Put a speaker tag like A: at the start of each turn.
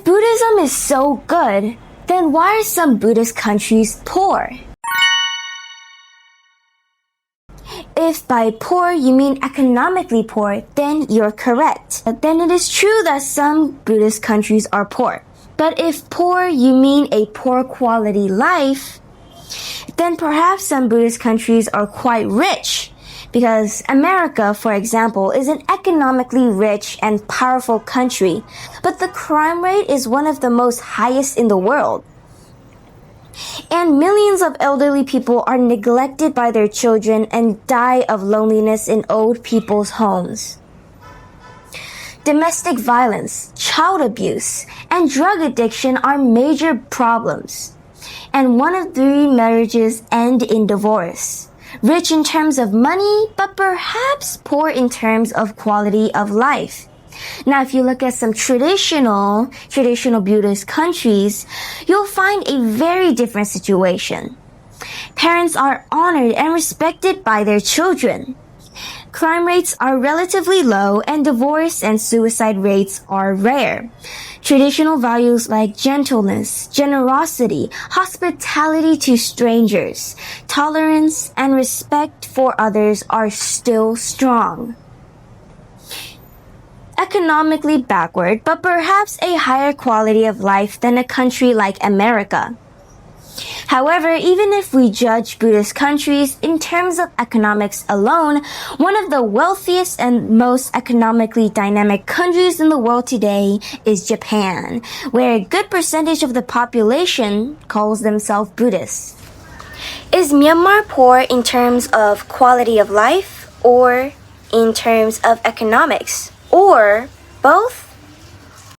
A: Buddhism is so good, then why are some Buddhist countries poor? If by poor you mean economically poor, then you're correct. Then it is true that some Buddhist countries are poor. But if poor you mean a poor quality life, then perhaps some Buddhist countries are quite rich. Because America, for example, is an economically rich and powerful country, but the crime rate is one of the most highest in the world. And millions of elderly people are neglected by their children and die of loneliness in old people's homes. Domestic violence, child abuse, and drug addiction are major problems. And 1 of 3 marriages end in divorce. Rich in terms of money, but perhaps poor in terms of quality of life. Now, if you look at some traditional Buddhist countries, you'll find a very different situation. Parents are honored and respected by their children. Crime rates are relatively low and divorce and suicide rates are rare. Traditional values like gentleness, generosity, hospitality to strangers, tolerance, and respect for others are still strong. Economically backward, but perhaps a higher quality of life than a country like America. However, even if we judge Buddhist countries in terms of economics alone, one of the wealthiest and most economically dynamic countries in the world today is Japan, where a good percentage of the population calls themselves Buddhist. Is Myanmar poor in terms of quality of life or in terms of economics? Or both?